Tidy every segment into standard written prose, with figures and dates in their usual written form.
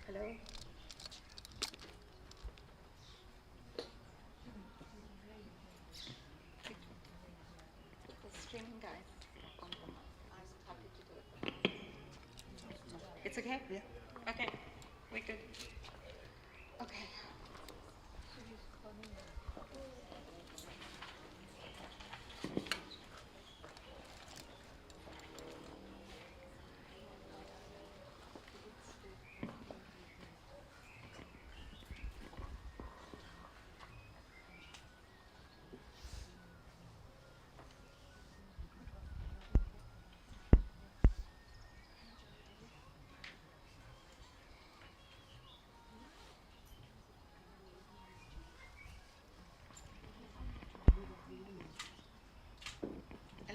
Hello? The streaming guys. I'm happy to do it. It's okay? Yeah. Okay. We're good. Okay.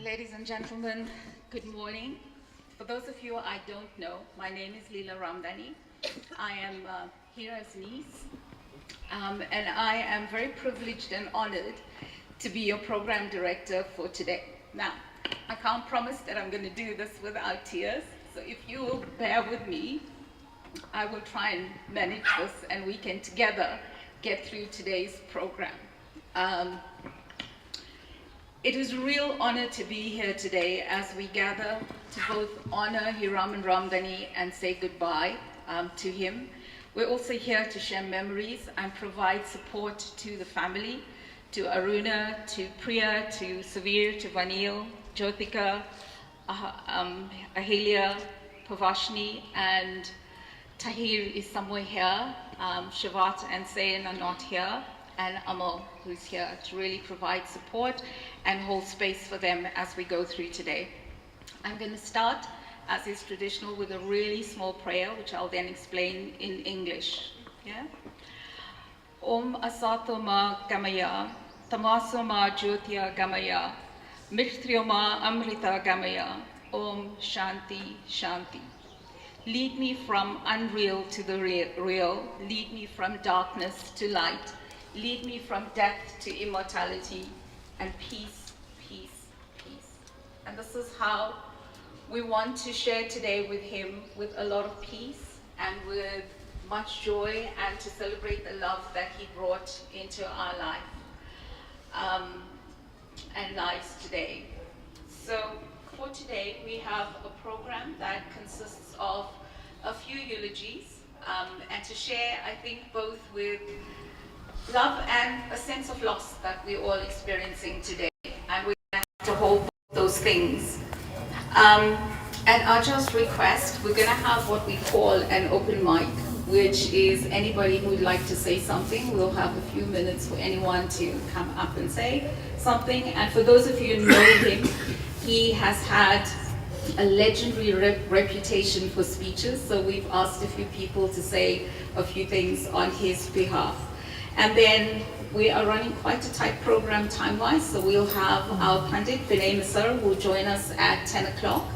Ladies and gentlemen, good morning. For those of you I don't know, my name is HEERAMAN Ramdhani. I am Hira's niece, and I am very privileged and honored to be your program director for today. Now, I can't promise that I'm going to do this without tears, so if you will bear with me, I will try and manage this and we can together get through today's program. It is a real honor to be here today as we gather to both honor HEERAMAN Ramdhani and say goodbye to him. We're also here to share memories and provide support to the family, to Aruna, to Priya, to Savir, to Vanil, Jyotika, Ahelia, Pavashni, and Tahir is somewhere here. Shivat and Sayan are not here, and Amal, who's here to really provide support and hold space for them as we go through today. I'm going to start, as is traditional, with a really small prayer, which I'll then explain in English. Yeah? Om Asatoma Gamaya, Tamasoma Jyotya Gamaya, Mrityoma Amrita Gamaya, Om Shanti Shanti. Lead me from unreal to the real, lead me from darkness to light, lead me from death to immortality, and peace, peace, peace. And this is how we want to share today with him, with a lot of peace and with much joy, and to celebrate the love that he brought into our life. um, and lives today. So for today, we have a program that consists of a few eulogies, and to share, I think, both with love and a sense of loss that we're all experiencing today. And we have to hold both those things. At Aja's request, we're going to have what we call an open mic, which is anybody who would like to say something. We'll have a few minutes for anyone to come up and say something. And for those of you who know him, he has had a legendary reputation for speeches, so we've asked a few people to say a few things on his behalf. And then we are running quite a tight program time-wise, so we'll have our Pandit, Vinay Misar, will join us at 10 o'clock.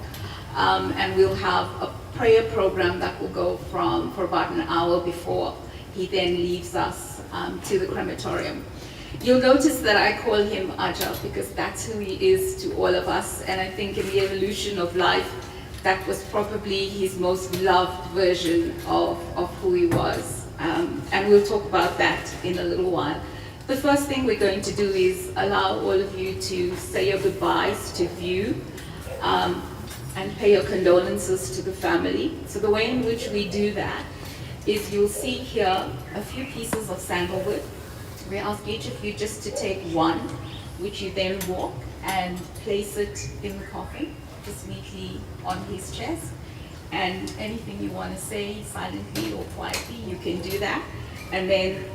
And we'll have a prayer program that will go for about an hour before he then leaves us to the crematorium. You'll notice that I call him Aja because that's who he is to all of us, and I think in the evolution of life, that was probably his most loved version of who he was. And we'll talk about that in a little while. The first thing we're going to do is allow all of you to say your goodbyes to View, and pay your condolences to the family. So the way in which we do that is you'll see here a few pieces of sandalwood. We ask each of you just to take one, which you then walk and place it in the coffin, just neatly on his chest. And anything you want to say silently or quietly, you can do that. And then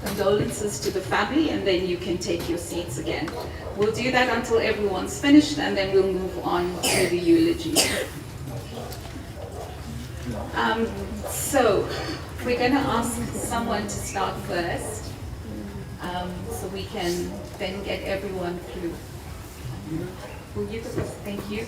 condolences to the family, and then you can take your seats again. We'll do that until everyone's finished, and then we'll move on to the eulogy. So we're going to ask someone to start first, so we can then get everyone through. Will you go first? Thank you.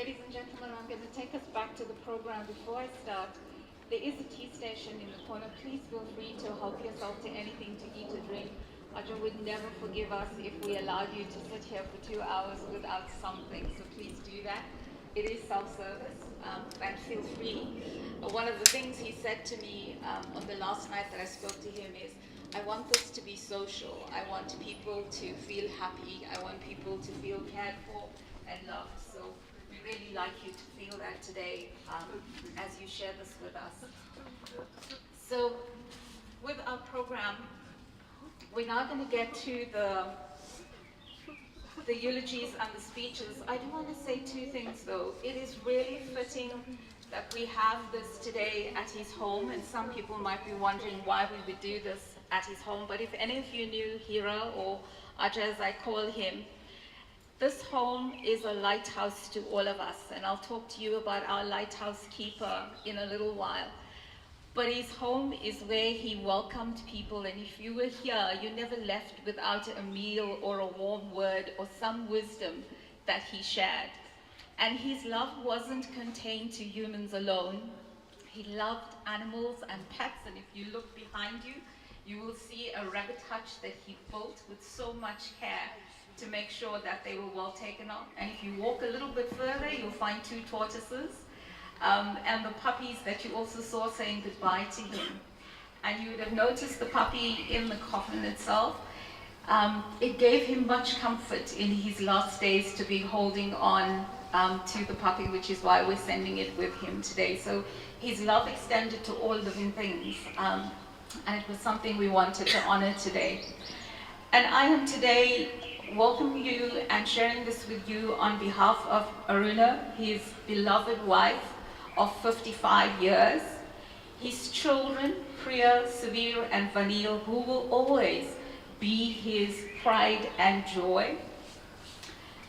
ladies and gentlemen, I'm going to take us back to the program. Before I start, there is a tea station in the corner. Please feel free to help yourself to anything to eat or drink. Aja would never forgive us if we allowed you to sit here for 2 hours without something, so please do that. It is self-service, and feel free. One of the things he said to me on the last night that I spoke to him is, I want this to be social. I want people to feel happy. I want people to feel cared for and loved. So we really like you to feel that today as you share this with us. So with our program, we're now going to get to the eulogies and the speeches. I do want to say two things though. It is really fitting that we have this today at his home, and some people might be wondering why we would do this at his home. But if any of you knew Hira, or Aja as I call him, this home is a lighthouse to all of us, and I'll talk to you about our lighthouse keeper in a little while. But his home is where he welcomed people, and if you were here, you never left without a meal or a warm word or some wisdom that he shared. And his love wasn't contained to humans alone. He loved animals and pets, and if you look behind you, you will see a rabbit hutch that he built with so much care to make sure that they were well taken of. And if you walk a little bit further, you'll find 2 tortoises. And the puppies that you also saw saying goodbye to him. And you would have noticed the puppy in the coffin itself. It gave him much comfort in his last days to be holding on to the puppy, which is why we're sending it with him today. So his love extended to all living things, and it was something we wanted to honor today. And I am today welcoming you and sharing this with you on behalf of Aruna, his beloved wife of 55 years, his children, Priya, Savir, and Vanil, who will always be his pride and joy,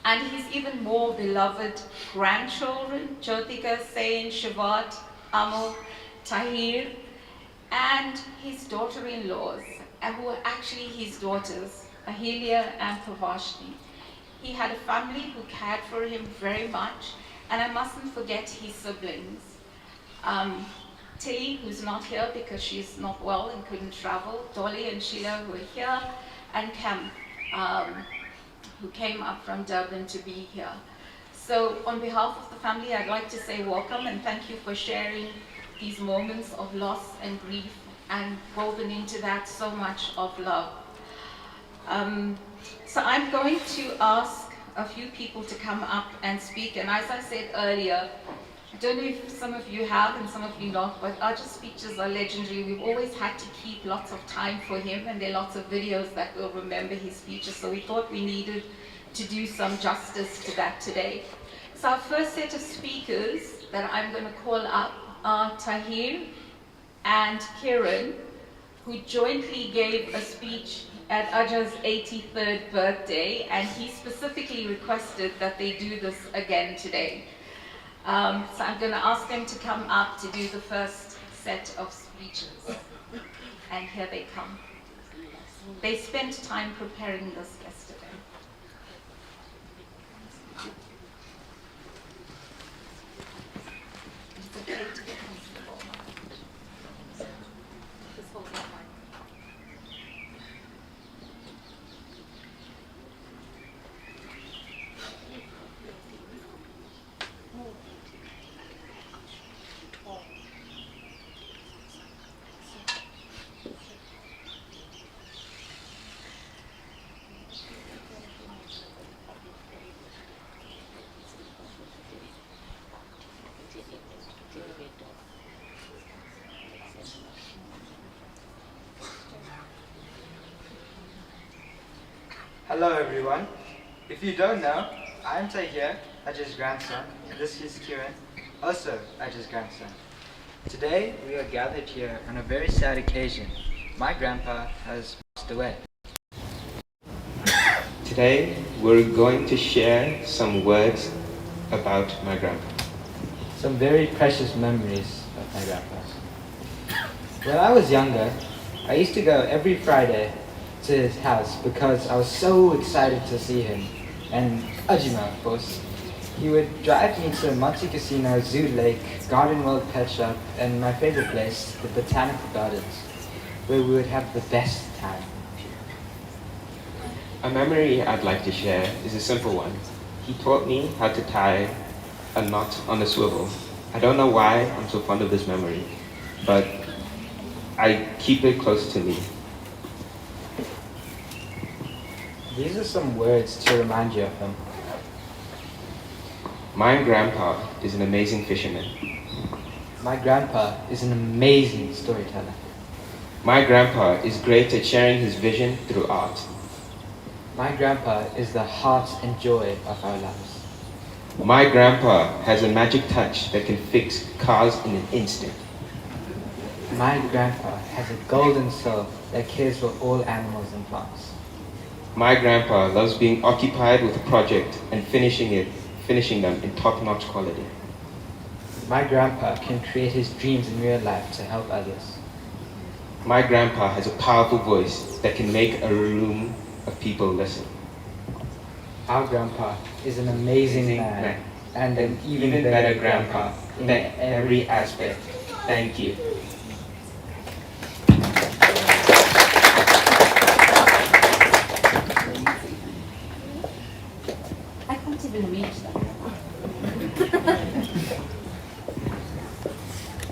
and his even more beloved grandchildren, Jyotika, Sain, Shivat, Amal, Tahir, and his daughter-in-laws, who are actually his daughters, Ahilia and Pravashni. He had a family who cared for him very much, and I mustn't forget his siblings. Tilly, who's not here because she's not well and couldn't travel, Dolly and Sheila, who are here, and Cam, who came up from Durban to be here. So on behalf of the family, I'd like to say welcome and thank you for sharing these moments of loss and grief, and woven into that so much of love. So I'm going to ask a few people to come up and speak, and as I said earlier, I don't know if some of you have and some of you not, but Aja's speeches are legendary. We've always had to keep lots of time for him, and there are lots of videos that will remember his speeches, so we thought we needed to do some justice to that today. So our first set of speakers that I'm going to call up are Tahir and Kiran, who jointly gave a speech at Aja's 83rd birthday, and he specifically requested that they do this again today. So I'm going to ask them to come up to do the first set of speeches. And here they come. They spent time preparing this yesterday. It's okay to get comfortable. Just hold that mic. Hello everyone. If you don't know, I am Tahir, Aja's grandson, and this is Kiran, also Aja's grandson. Today we are gathered here on a very sad occasion. My grandpa has passed away. Today we're going to share some words about my grandpa. Some very precious memories of my grandpa. When I was younger, I used to go every Friday to his house because I was so excited to see him, and Ajima, of course. He would drive me to Monte Casino, Zoo Lake, Garden World Pet Shop, and my favorite place, the Botanical Gardens, where we would have the best time. A memory I'd like to share is a simple one. He taught me how to tie a knot on a swivel. I don't know why I'm so fond of this memory, but I keep it close to me. These are some words to remind you of him. My grandpa is an amazing fisherman. My grandpa is an amazing storyteller. My grandpa is great at sharing his vision through art. My grandpa is the heart and joy of our lives. My grandpa has a magic touch that can fix cars in an instant. My grandpa has a golden soul that cares for all animals and plants. My grandpa loves being occupied with a project and finishing them in top-notch quality. My grandpa can create his dreams in real life to help others. My grandpa has a powerful voice that can make a room of people listen. Our grandpa is an amazing man and an even better grandpa in every aspect. Thank you. I can't even reach that.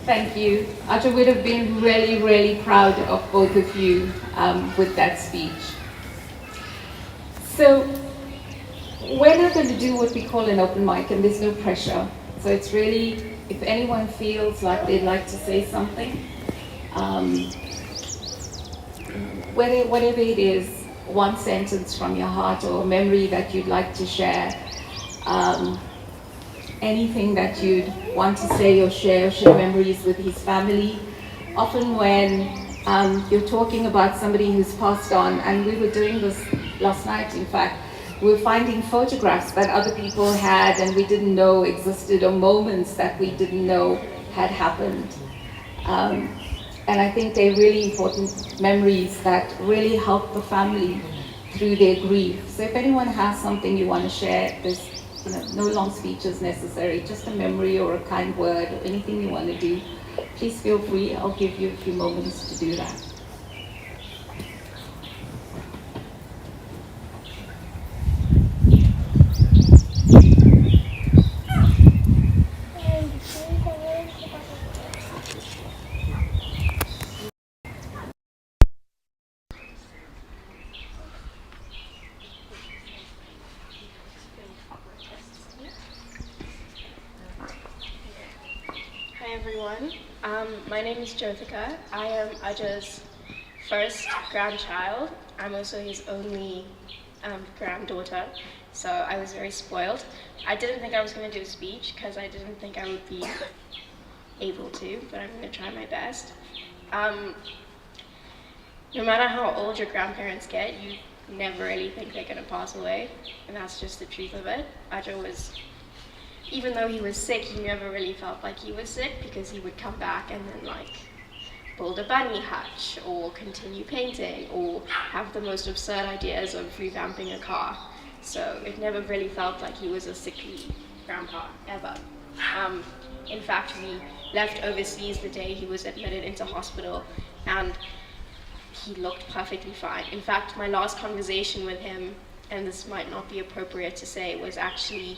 Thank you. Aja would have been really, really proud of both of you with that speech. So we're not going to do what we call an open mic, and there's no pressure. So it's really, if anyone feels like they'd like to say something, whatever it is, one sentence from your heart or a memory that you'd like to share, anything that you'd want to say or share memories with his family. Often when you're talking about somebody who's passed on, and we were doing this last night, in fact, we were finding photographs that other people had and we didn't know existed, or moments that we didn't know had happened. And I think they're really important memories that really help the family through their grief. So if anyone has something you want to share, there's no long speeches necessary, just a memory or a kind word or anything you want to do, please feel free. I'll give you a few moments to do that. Hi everyone, my name is Jyotika. I am Aja's first grandchild. I'm also his only granddaughter, so I was very spoiled. I didn't think I was going to do a speech because I didn't think I would be able to, but I'm going to try my best. No matter how old your grandparents get, you never really think they're going to pass away, and that's just the truth of it. Aja was, even though he was sick, he never really felt like he was sick, because he would come back and then build a bunny hutch or continue painting or have the most absurd ideas of revamping a car. So it never really felt like he was a sickly grandpa, ever. In fact, we left overseas the day he was admitted into hospital, and he looked perfectly fine. In fact, my last conversation with him, and this might not be appropriate to say, was actually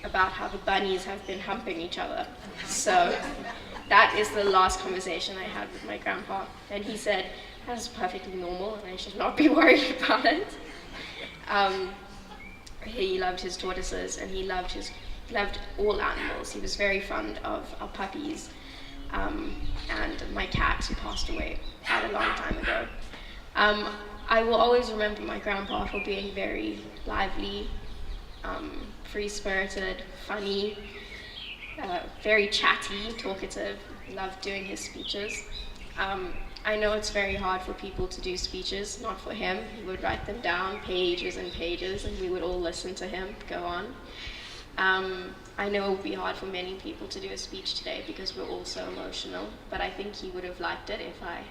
about how the bunnies have been humping each other. So that is the last conversation I had with my grandpa. And he said, that's perfectly normal and I should not be worried about it. He loved his tortoises and he loved all animals. He was very fond of our puppies and my cat, who passed away quite a long time ago. I will always remember my grandpa for being very lively, free-spirited, funny, very chatty, talkative, loved doing his speeches. I know it's very hard for people to do speeches, not for him. He would write them down, pages and pages, and we would all listen to him go on. I know it would be hard for many people to do a speech today because we're all so emotional, but I think he would have liked it if I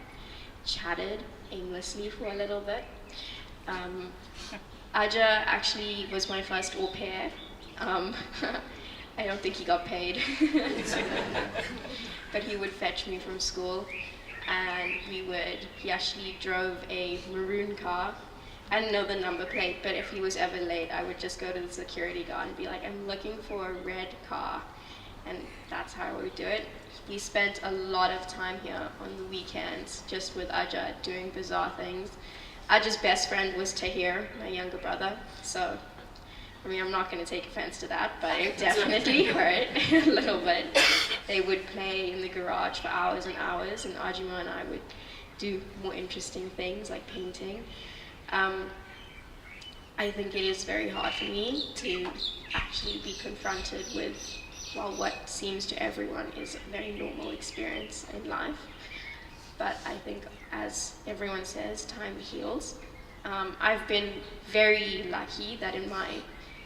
chatted aimlessly for a little bit. Aja actually was my first au pair. Um, I don't think he got paid. But he would fetch me from school, and he actually drove a maroon car. I didn't know the number plate, but if he was ever late, I would just go to the security guard and be like, I'm looking for a red car. And that's how I would do it. We spent a lot of time here on the weekends, just with Aja, doing bizarre things. Aja's best friend was Tahir, my younger brother, so I mean, I'm not going to take offense to that, but it definitely hurt a little bit. They would play in the garage for hours and hours, and Ajima and I would do more interesting things like painting. I think it is very hard for me to actually be confronted with, well, what seems to everyone is a very normal experience in life. But I think, as everyone says, time heals. I've been very lucky that in my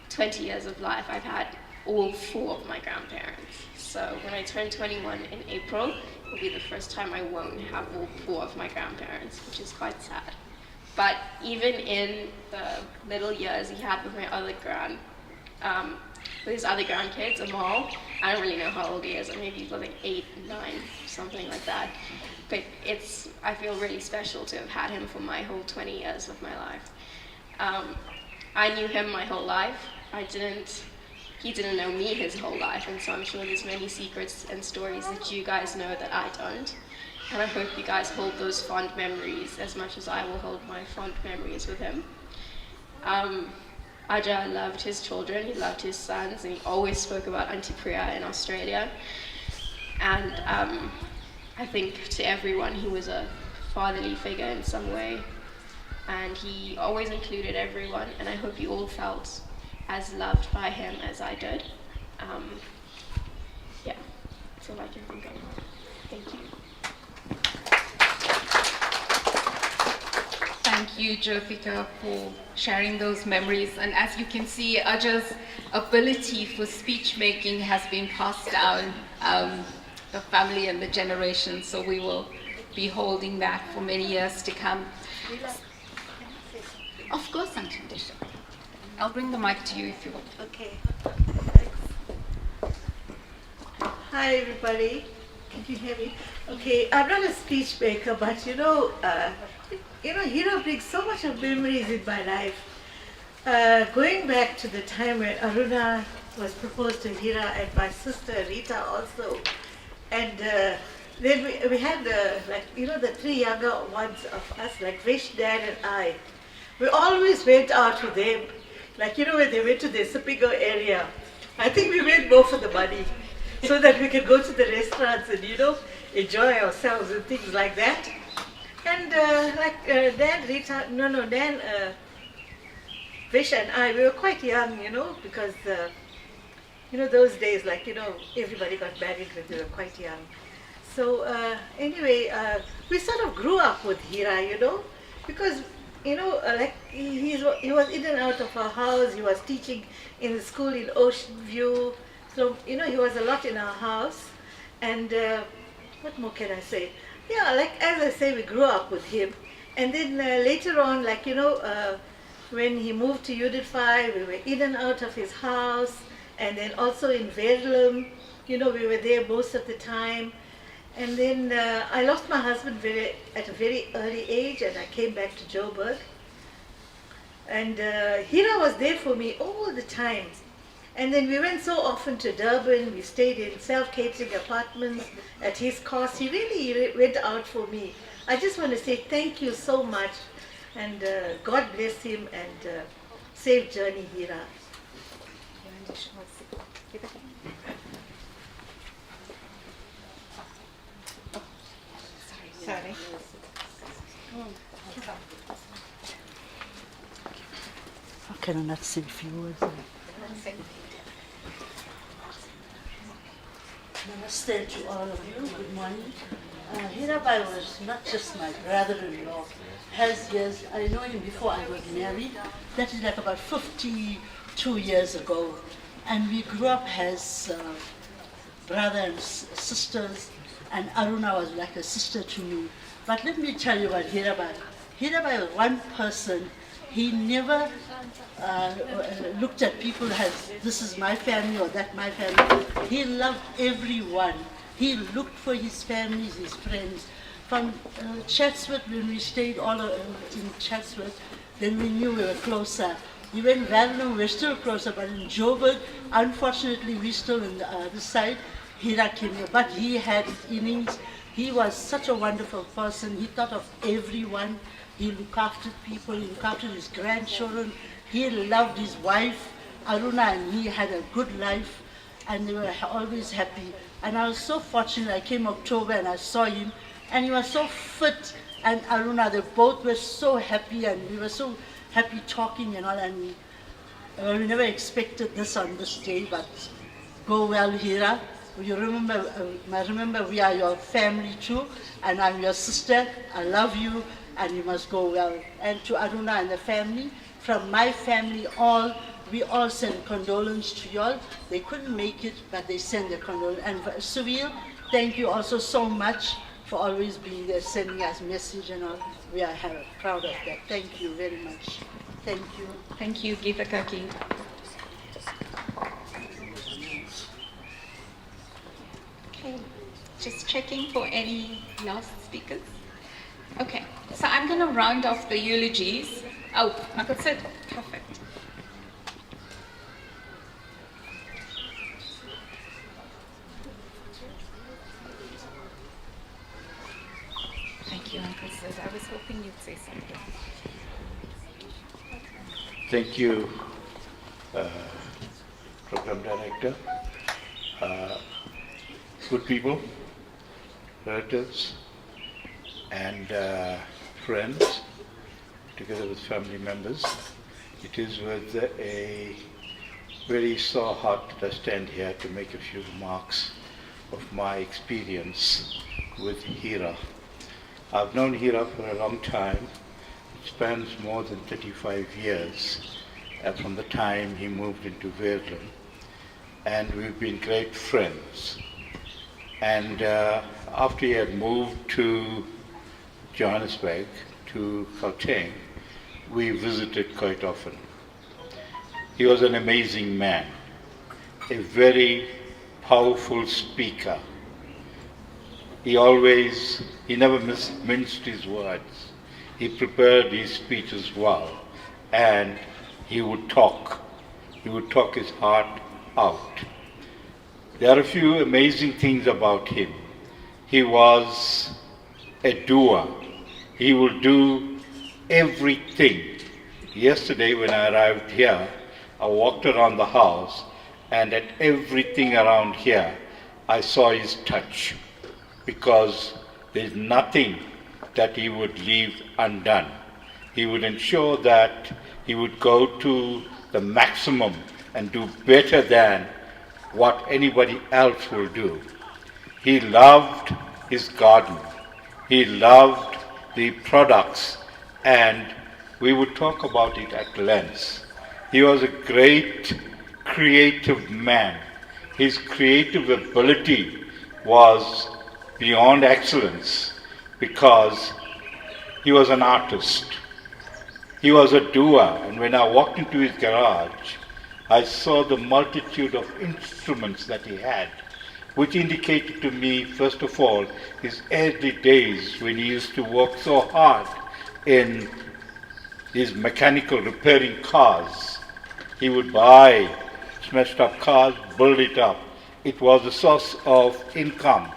20 years of life, I've had all 4 of my grandparents. So when I turn 21 in April, it will be the first time I won't have all 4 of my grandparents, which is quite sad. But even in the little years he had with my other with his other grandkids, Amal, I don't really know how old he is, maybe he's like 8, 9, something like that. But I feel really special to have had him for my whole 20 years of my life. I knew him my whole life. He didn't know me his whole life, and so I'm sure there's many secrets and stories that you guys know that I don't. And I hope you guys hold those fond memories as much as I will hold my fond memories with him. Aja loved his children, he loved his sons, and he always spoke about Auntie Priya in Australia. And I think to everyone he was a fatherly figure in some way. And he always included everyone, and I hope you all felt as loved by him as I did. Yeah, that's all I can think of. Thank you. Thank you, Jyothika, for sharing those memories. And as you can see, Aja's ability for speech making has been passed down the family and the generations, so we will be holding that for many years to come. Of course, Auntie Disha. I'll bring the mic to you if you want. Okay. Hi, everybody. Can you hear me? Okay, I'm not a speech maker, but Hira brings so much of memories in my life. Going back to the time when Aruna was proposed to Hira and my sister Rita also, and then we had the 3 younger ones of us, like Vish, Dan, and I. We always went out with them, when they went to the Sipigo area. I think we went more for the money, so that we could go to the restaurants and, enjoy ourselves and things like that. And Vish and I, we were quite young, because, those days, everybody got married when they were quite young. So anyway, we sort of grew up with Hira, because he was in and out of our house. He was teaching in the school in Ocean View. So, he was a lot in our house. And what more can I say? Yeah, as I say, we grew up with him. And then later on, when he moved to Unify, we were in and out of his house. And then also in Verulam, we were there most of the time. And then I lost my husband at a very early age, and I came back to Joburg. And Hira was there for me all the time. And then we went so often to Durban. We stayed in self-catering apartments at his cost. He really went out for me. I just want to say thank you so much, and God bless him, and safe journey, Hira. Sorry. How can I not say a few words? Namaste to all of you. Good morning. Hirabai was not just my brother-in-law. I know him before I was married. That is about 52 years ago. And we grew up as brother and sisters. And Aruna was like a sister to me. But let me tell you about Hirabai. Hirabai was one person. He never looked at people as this is my family or that my family. He loved everyone. He looked for his families, his friends. From Chatsworth, when we stayed all in Chatsworth, then we knew we were closer. Even Valnum, we're still closer, but in Joburg, unfortunately, we're still on the other side. Hira came here, but he had innings. He was such a wonderful person. He thought of everyone. He looked after people. He looked after his grandchildren. He loved his wife, Aruna, and he had a good life, and they were always happy. And I was so fortunate. I came October and I saw him, and he was so fit. And Aruna, they both were so happy, and we were so happy talking and all. And we never expected this on this day, but go well, Hira. You remember we are your family too, and I'm your sister. I love you, and you must go well. And to Aruna and the family, from my family, we all send condolence to you all. They couldn't make it, but they send their condolence. And Suvir, thank you also so much for always being there, sending us message and all. We are proud of that. Thank you very much. Thank you. Thank you, Geeta Kaki. Okay, just checking for any last speakers. Okay, so I'm going to round off the eulogies. Oh, that's it. Perfect. Thank you, Uncle Sid. I was hoping you'd say something. Thank you, Program Director. Good people, relatives, and friends, together with family members. It is with a very sore heart that I stand here to make a few remarks of my experience with Hira. I've known Hira for a long time. It spans more than 35 years from the time he moved into Verulam, and we've been great friends. And after he had moved to Johannesburg, to Gauteng, we visited quite often. He was an amazing man, a very powerful speaker. He never minced his words. He prepared his speeches well, and he would talk. He would talk his heart out. There are a few amazing things about him. He was a doer. He will do everything. Yesterday when I arrived here, I walked around the house, and at everything around here, I saw his touch, because there's nothing that he would leave undone. He would ensure that he would go to the maximum and do better than what anybody else will do. He loved his garden. He loved the products, and we would talk about it at length. He was a great creative man. His creative ability was beyond excellence because he was an artist. He was a doer, and when I walked into his garage, I saw the multitude of instruments that he had, which indicated to me, first of all, his early days when he used to work so hard in his mechanical repairing cars. He would buy smashed up cars, build it up. It was a source of income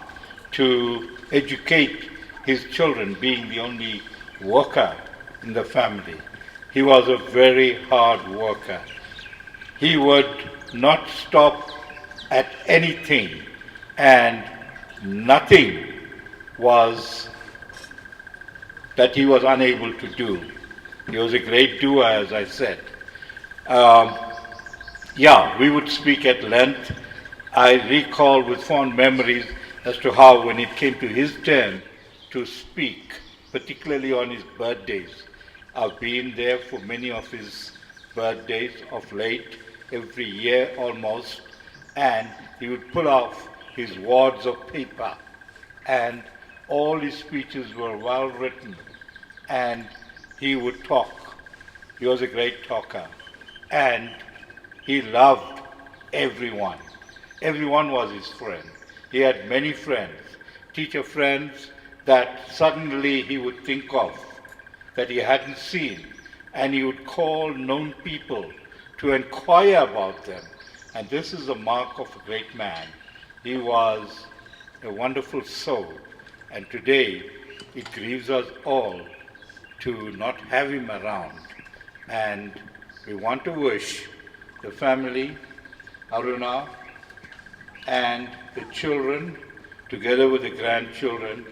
to educate his children, being the only worker in the family. He was a very hard worker. He would not stop at anything, and nothing was that he was unable to do. He was a great doer, as I said. We would speak at length. I recall with fond memories as to how when it came to his turn to speak, particularly on his birthdays. I've been there for many of his birthdays of late, every year almost, and he would pull off his wads of paper, and all his speeches were well written, and he would talk. He was a great talker. And he loved everyone. Everyone was his friend. He had many friends, teacher friends that suddenly he would think of that he hadn't seen, and he would call known people to inquire about them. And this is the mark of a great man. He was a wonderful soul, and today it grieves us all to not have him around. And we want to wish the family, Aruna, and the children, together with the grandchildren,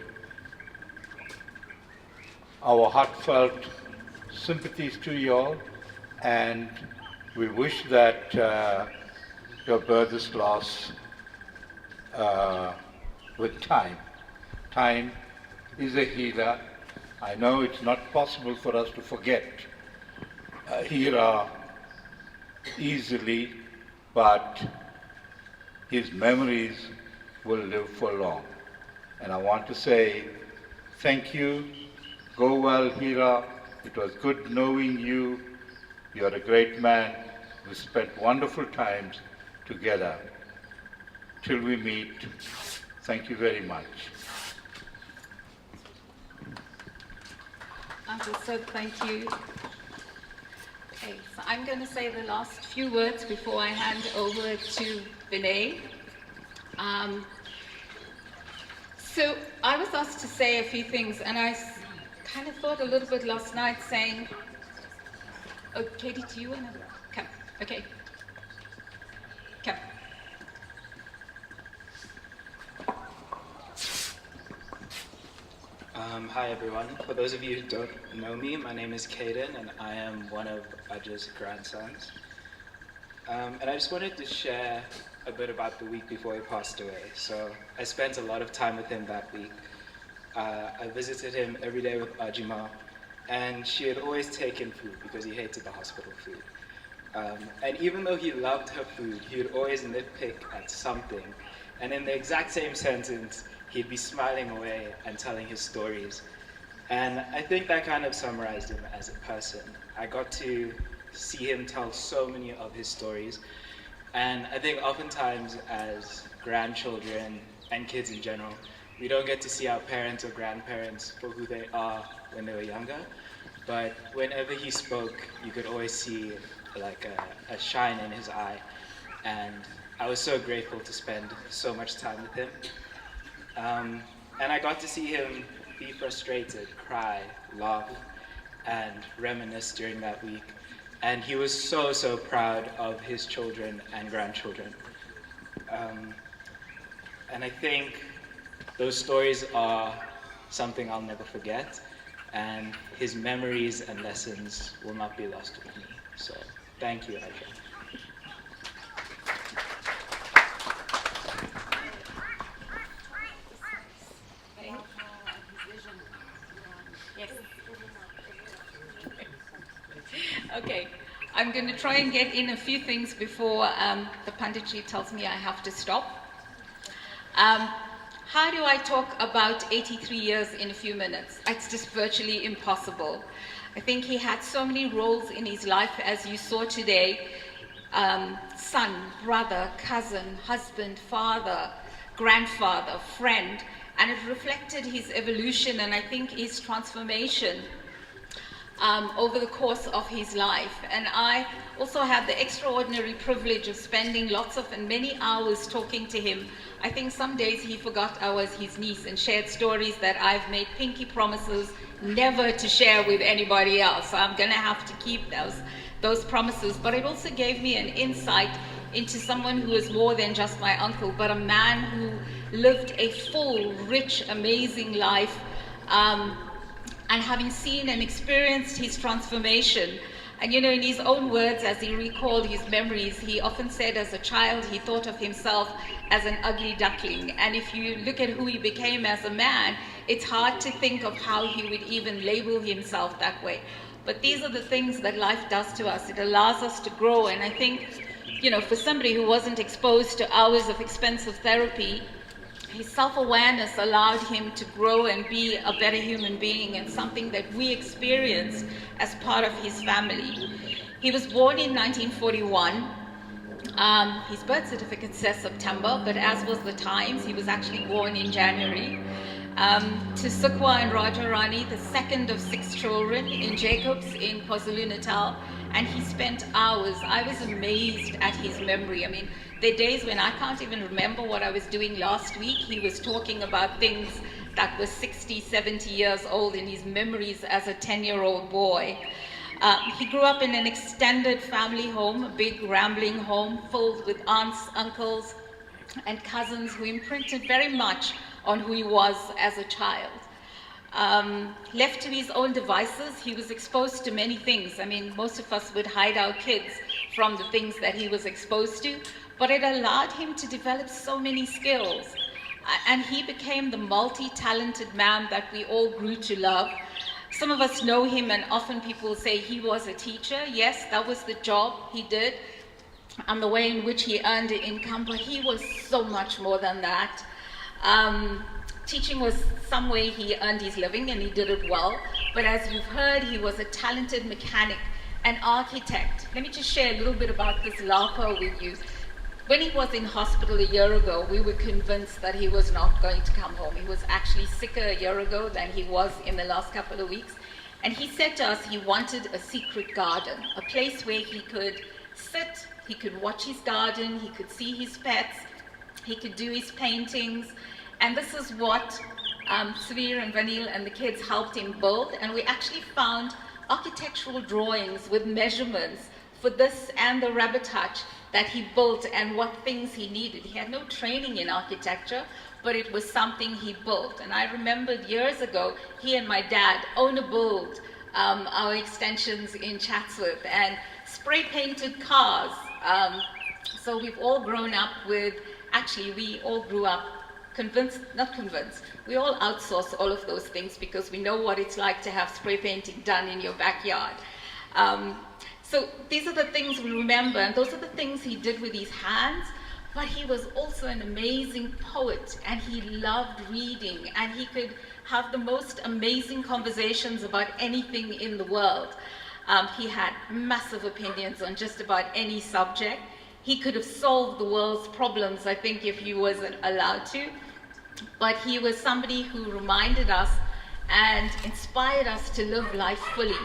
our heartfelt sympathies to you all, and we wish that your bear this loss with time. Time is a healer. I know it's not possible for us to forget Hira easily, but his memories will live for long. And I want to say thank you. Go well, Hira. It was good knowing you. You're a great man. We spent wonderful times together. Till we meet, thank you very much. Uncle Sid, thank you. Okay, so I'm going to say the last few words before I hand over to Vinay. So I was asked to say a few things, and I kind of thought a little bit last night saying, oh, Katie, do you want to come? Okay. Come. Hi everyone. For those of you who don't know me, my name is Caden and I am one of Aj's grandsons. And I just wanted to share a bit about the week before he passed away. So I spent a lot of time with him that week. I visited him every day with Ajima, and she had always taken food because he hated the hospital food. And even though he loved her food, he would always nitpick at something. And in the exact same sentence, he'd be smiling away and telling his stories. And I think that kind of summarized him as a person. I got to see him tell so many of his stories. And I think oftentimes as grandchildren and kids in general, we don't get to see our parents or grandparents for who they are when they were younger. But whenever he spoke, you could always see like a shine in his eye. And I was so grateful to spend so much time with him. And I got to see him be frustrated, cry, laugh, and reminisce during that week. And he was so, so proud of his children and grandchildren. And I think those stories are something I'll never forget, and his memories and lessons will not be lost with me. So, thank you, Ajay. Okay, I'm going to try and get in a few things before the Panditji tells me I have to stop. How do I talk about 83 years in a few minutes? It's just virtually impossible. I think he had so many roles in his life, as you saw today. Son, brother, cousin, husband, father, grandfather, friend, and it reflected his evolution and I think his transformation over the course of his life. And I also had the extraordinary privilege of spending lots of and many hours talking to him. I think some days he forgot I was his niece and shared stories that I've made pinky promises never to share with anybody else. So I'm going to have to keep those promises. But it also gave me an insight into someone who is more than just my uncle, but a man who lived a full, rich, amazing life. And having seen and experienced his transformation, and you know, in his own words, as he recalled his memories, he often said as a child he thought of himself as an ugly duckling. And if you look at who he became as a man, it's hard to think of how he would even label himself that way. But these are the things that life does to us. It allows us to grow. And I think, you know, for somebody who wasn't exposed to hours of expensive therapy, his self-awareness allowed him to grow and be a better human being, and something that we experienced as part of his family. He was born in 1941. His birth certificate says September, but as was the Times, he was actually born in January. To Sukwa and Rajarani, the second of 6 children in Jacobs in KwaZulu-Natal, and he spent hours. I was amazed at his memory. I mean, there are days when I can't even remember what I was doing last week. He was talking about things that were 60, 70 years old in his memories as a 10-year-old boy. He grew up in an extended family home, a big rambling home filled with aunts, uncles, and cousins who imprinted very much on who he was as a child. Left to his own devices, he was exposed to many things. I mean, most of us would hide our kids from the things that he was exposed to, but it allowed him to develop so many skills. And he became the multi-talented man that we all grew to love. Some of us know him, and often people say he was a teacher. Yes, that was the job he did and the way in which he earned income, but he was so much more than that. Teaching was some way he earned his living, and he did it well. But as you've heard, he was a talented mechanic, an architect. Let me just share a little bit about this Lapa with you. When he was in hospital a year ago, we were convinced that he was not going to come home. He was actually sicker a year ago than he was in the last couple of weeks. And he said to us he wanted a secret garden, a place where he could sit, he could watch his garden, he could see his pets, he could do his paintings. And this is what Savir and Vanil and the kids helped him build. And we actually found architectural drawings with measurements for this and the rabbit hutch that he built and what things he needed. He had no training in architecture, but it was something he built. And I remembered years ago, he and my dad owned a build our extensions in Chatsworth and spray painted cars. So we've all grown up with, actually we all grew up convinced, not convinced, we all outsource all of those things because we know what it's like to have spray painting done in your backyard. So these are the things we remember, and those are the things he did with his hands, but he was also an amazing poet, and he loved reading, and he could have the most amazing conversations about anything in the world. He had massive opinions on just about any subject. He could have solved the world's problems, I think, if he wasn't allowed to. But he was somebody who reminded us and inspired us to live life fully.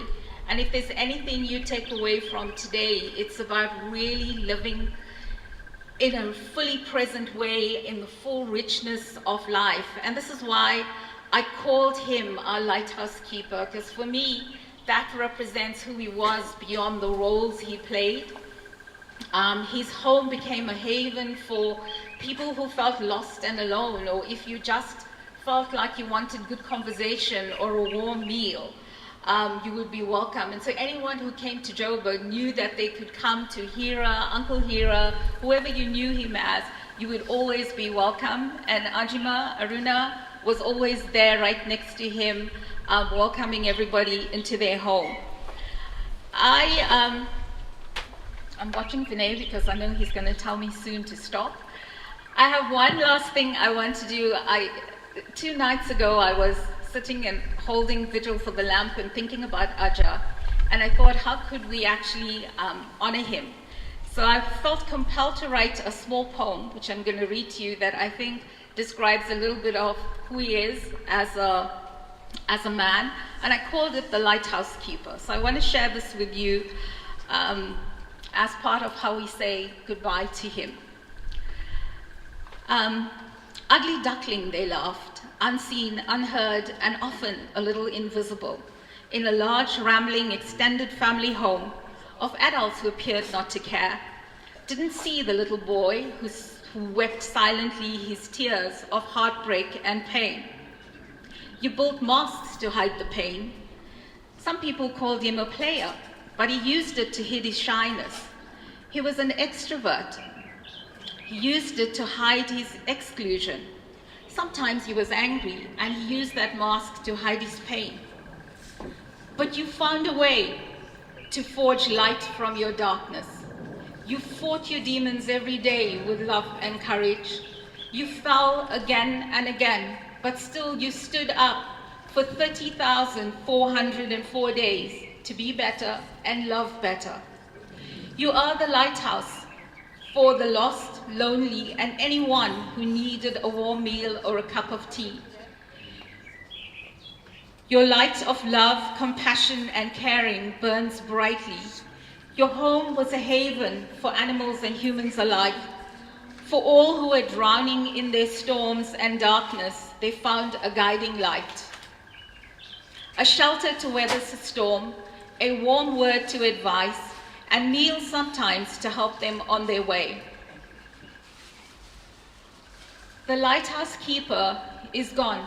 And if there's anything you take away from today, it's about really living in a fully present way, in the full richness of life. And this is why I called him our lighthouse keeper, because for me, that represents who he was beyond the roles he played. His home became a haven for people who felt lost and alone, or if you just felt like you wanted good conversation or a warm meal, you would be welcome. And so anyone who came to Joburg knew that they could come to Hira, Uncle Hira, whoever you knew him as, you would always be welcome. And Ajima, Aruna, was always there right next to him, welcoming everybody into their home. I'm watching Vinay because I know he's going to tell me soon to stop. I have one last thing I want to do. 2 nights ago, I was sitting and holding vigil for the lamp and thinking about Aja, and I thought, how could we actually honor him? So I felt compelled to write a small poem, which I'm going to read to you, that I think describes a little bit of who he is as a man, and I called it The Lighthouse Keeper. So I want to share this with you as part of how we say goodbye to him. Ugly duckling, they laughed, unseen, unheard, and often a little invisible, in a large, rambling, extended family home of adults who appeared not to care. Didn't see the little boy who wept silently his tears of heartbreak and pain. You built masks to hide the pain. Some people called him a player, but he used it to hide his shyness. He was an extrovert. He used it to hide his exclusion. Sometimes he was angry, and he used that mask to hide his pain. But you found a way to forge light from your darkness. You fought your demons every day with love and courage. You fell again and again, but still you stood up for 30,404 days to be better and love better. You are the lighthouse for the lost, lonely, and anyone who needed a warm meal or a cup of tea. Your light of love, compassion, and caring burns brightly. Your home was a haven for animals and humans alike. For all who were drowning in their storms and darkness, they found a guiding light. A shelter to weather the storm, a warm word to advise, and meals sometimes to help them on their way. The lighthouse keeper is gone.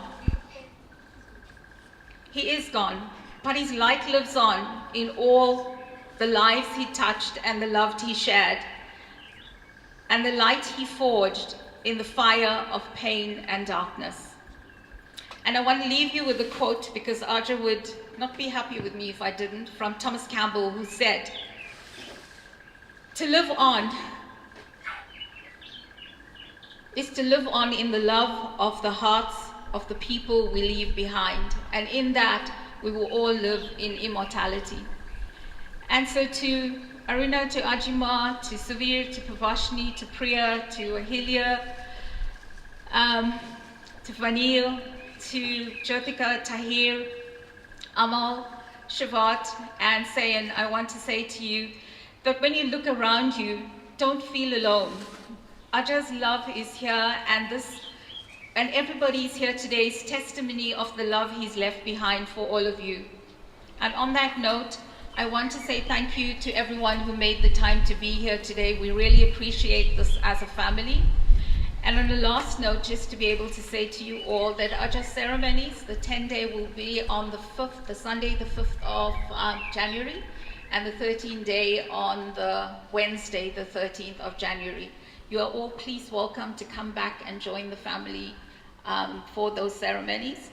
He is gone, but his light lives on in all the lives he touched and the love he shared, and the light he forged in the fire of pain and darkness. And I want to leave you with a quote, because Aja would not be happy with me if I didn't, from Thomas Campbell, who said, "To live on is to live on in the love of the hearts of the people we leave behind, and in that we will all live in immortality." And so to Aruna, to Ajima, to Savir, to Pavashni, to Priya, to Ahilia, to Vanil, to Jyotika, Tahir, Amal, Shivat, and Sayan, I want to say to you that when you look around you, don't feel alone. Aja's love is here, and everybody is here today is testimony of the love he's left behind for all of you. And on that note, I want to say thank you to everyone who made the time to be here today. We really appreciate this as a family. And on the last note, just to be able to say to you all that Aja's ceremonies, the 10-day will be on the 5th, the Sunday, the 5th of January, and the 13-day on the Wednesday, the 13th of January. You are all please welcome to come back and join the family for those ceremonies.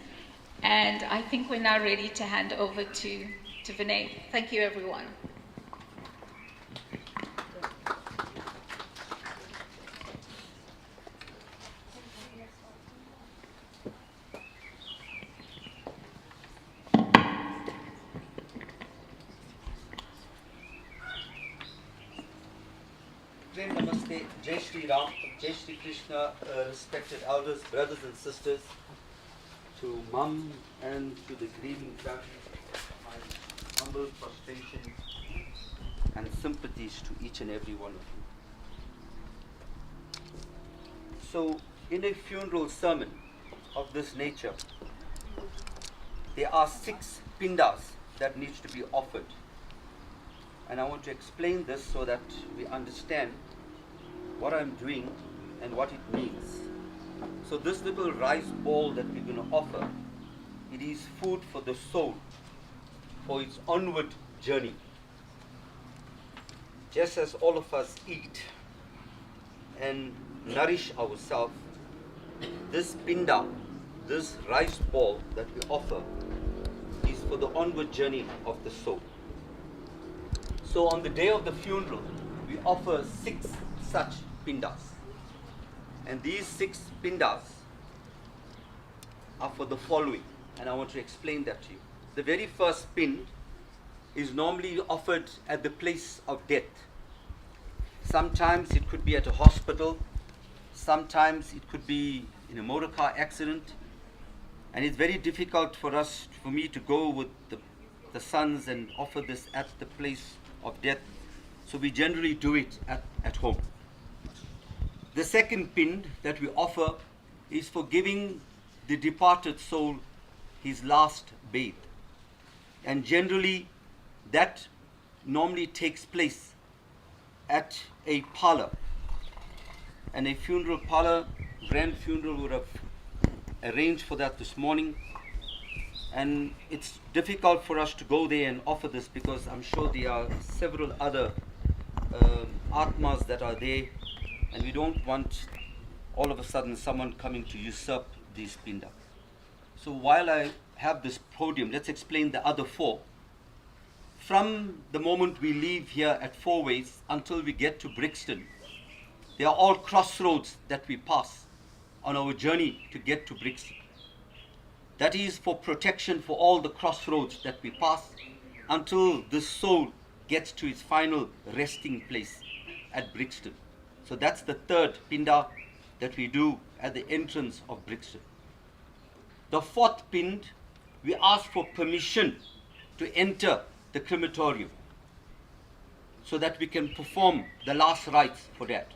And I think we're now ready to hand over to Vinay. Thank you, everyone. Prem Namaste, Jai Shri Ram, Jai Shri Krishna, respected elders, brothers and sisters, to Mum and to the grieving family, my humble frustration and sympathies to each and every one of you. So, in a funeral sermon of this nature, there are 6 pindas that needs to be offered. And I want to explain this so that we understand what I'm doing and what it means. So this little rice ball that we're going to offer, it is food for the soul, for its onward journey. Just as all of us eat and nourish ourselves, this pinda, this rice ball that we offer, is for the onward journey of the soul. So on the day of the funeral, we offer 6 such pindas. And these 6 pindas are for the following, and I want to explain that to you. The very first pin is normally offered at the place of death. Sometimes it could be at a hospital, sometimes it could be in a motor car accident, and it's very difficult for me to go with the sons and offer this at the place of death, so we generally do it at home. The second pin that we offer is for giving the departed soul his last bathe, and generally that normally takes place at a parlor, and a funeral parlor, grand funeral, would have arranged for that this morning. And it's difficult for us to go there and offer this because I'm sure there are several other atmas that are there, and we don't want all of a sudden someone coming to usurp these pinda. So while I have this podium, let's explain the other 4. From the moment we leave here at Four Ways until we get to Brixton, they are all crossroads that we pass. on our journey to get to Brixton. That is for protection for all the crossroads that we pass until this soul gets to its final resting place at Brixton. So that's the third pinda that we do at the entrance of Brixton. The fourth pind, we ask for permission to enter the crematorium so that we can perform the last rites for that.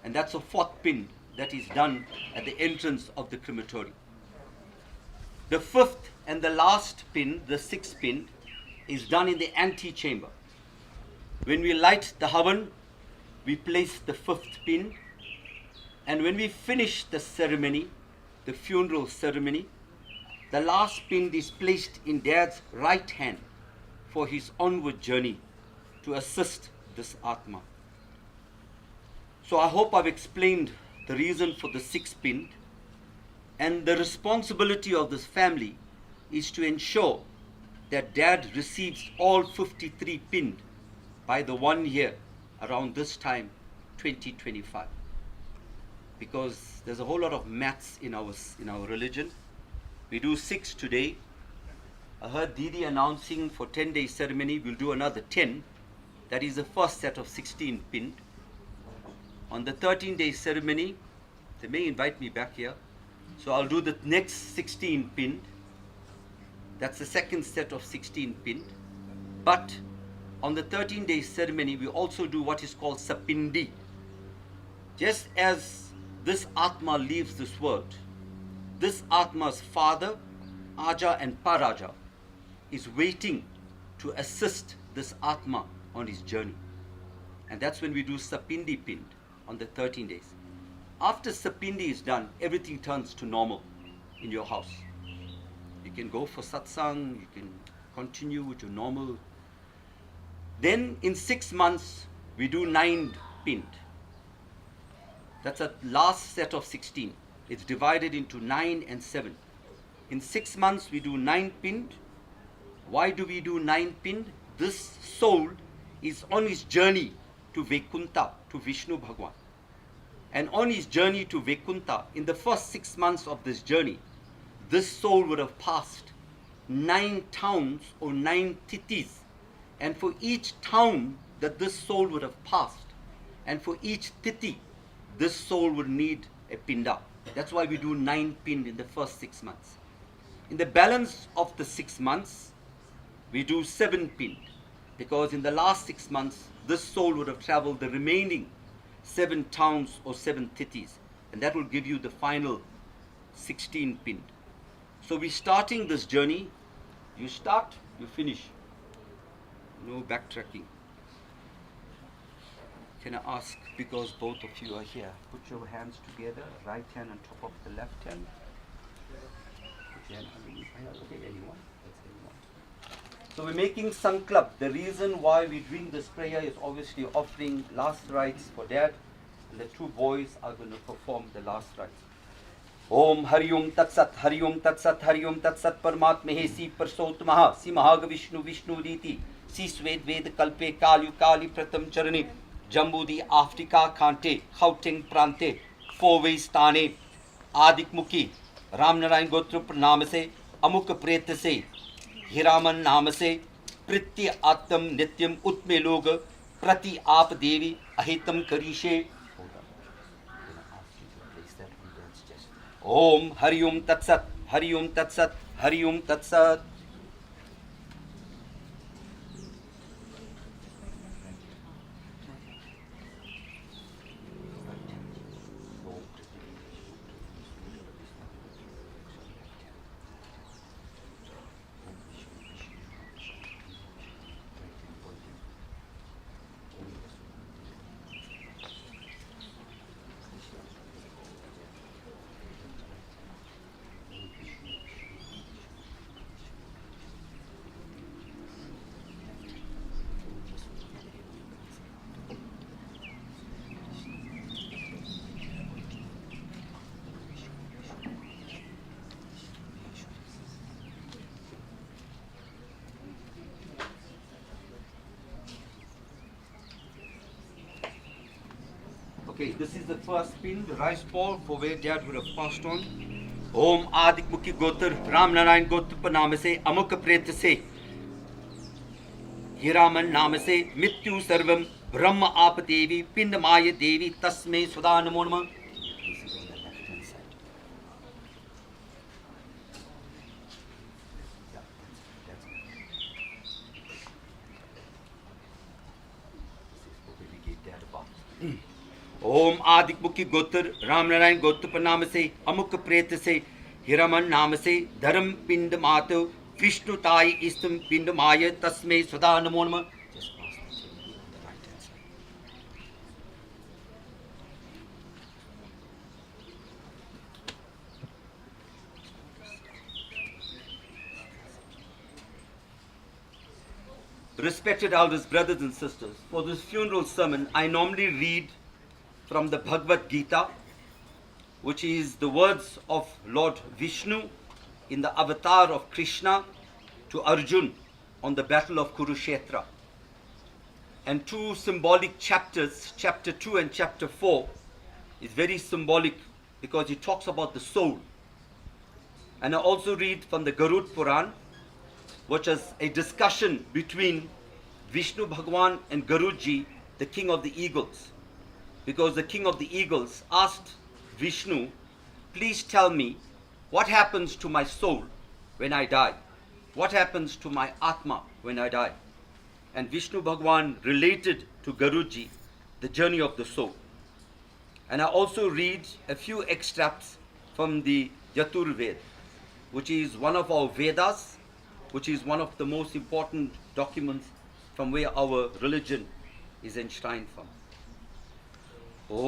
And that's the fourth pind that is done at the entrance of the crematorium. The fifth and the last pind, the sixth pind, is done in the antechamber. When we light the havan, we place the fifth pind, and when we finish the ceremony, the funeral ceremony, the last pind is placed in Dad's right hand for his onward journey to assist this Atma. So I hope I've explained the reason for the sixth pind, and the responsibility of this family is to ensure that Dad receives all 53 pind by the 1 year around this time, 2025. Because there's a whole lot of maths in our religion. We do 6 today. I heard Didi announcing for 10-day ceremony we'll do another 10. That is the first set of 16 pind. On the 13-day ceremony, they may invite me back here, so I'll do the next 16 pind. That's the second set of 16 pind. But on the 13-day ceremony, we also do what is called sapindi. Just as this Atma leaves this world, this Atma's father, Aja and Paraja, is waiting to assist this Atma on his journey. And that's when we do sapindi pind on the 13 days. After sapindi is done, everything turns to normal in your house. You can go for satsang, you can continue with your normal. Then in 6 months, we do 9 pind. That's a last set of 16. It's divided into 9 and 7. In 6 months, we do 9 pind. Why do we do 9 pind? This soul is on his journey to Vaikunta, to Vishnu Bhagwan. And on his journey to Vaikunta, in the first 6 months of this journey, this soul would have passed 9 towns or 9 titis. And for each town that this soul would have passed, and for each titi, this soul would need a pinda. That's why we do 9 pind in the first 6 months. In the balance of the 6 months, we do 7 pind, because in the last 6 months, this soul would have traveled the remaining 7 towns or 7 titis, and that will give you the final 16 pind. So we're starting this journey. You start, you finish. No backtracking. Can I ask, because both of you are here, put your hands together, right hand on top of the left hand. Put your hand underneath. Okay, anyone? That's anyone. So we're making sankalp. The reason why we're doing this prayer is obviously offering last rites for Dad, and the 2 boys are going to perform the last rites. Om Hariom Tatsat Hariom Tatsat Hariom Tatsat Paramatma Si Parsotamaha Si Mahag Vishnu Vishnu Riti Si Swed Ved Kalpe Kali Kali Pratam Charani Jambudi Afrika Khante Gauteng Prante 4 ways Tane Adik Mukhi Ram Narayan Gotra Pranam se Amuk Preta se Hiraman Naam se Pritya Atam Nityam Utme Log Prati Aap Devi Ahitam Karishe. Om Hariom Tatsat Hariom Tatsat Hariom Tatsat. Okay, this is the first pin, the rice ball for where Dad would have passed on. Om Adik Mukhi Gotra Ram Narayan Gotra Panam se Amuk Preta se Hiraman Nam se Mityu Sarvam Brahma Aap Devi Pind Maya Devi Tasme Sudha Namo Namah. This is on the left hand side. Yeah, that's it. This is what we gave Dad a bath. ओम आदिक मुखी गोत्र राम नारायण गोत्र प्रणाम से अमुक प्रेत से हिरमन नाम से धर्म पिंड मातो विष्णु ताई इस्तम पिंड माय तस्मे सदा नमो नमः. Respected elders, brothers and sisters, for this funeral sermon, I normally read from the Bhagavad Gita, which is the words of Lord Vishnu in the avatar of Krishna to Arjun on the battle of Kurukshetra. And two symbolic chapters, chapter 2 and chapter 4, is very symbolic because it talks about the soul. And I also read from the Garud Puran, which is a discussion between Vishnu Bhagwan and Garudji, the king of the eagles. Because the king of the eagles asked Vishnu, please tell me what happens to my soul when I die? What happens to my Atma when I die? And Vishnu Bhagwan related to Garudji the journey of the soul. And I also read a few extracts from the Yatur Ved, which is one of our Vedas, which is one of the most important documents from where our religion is enshrined from. Om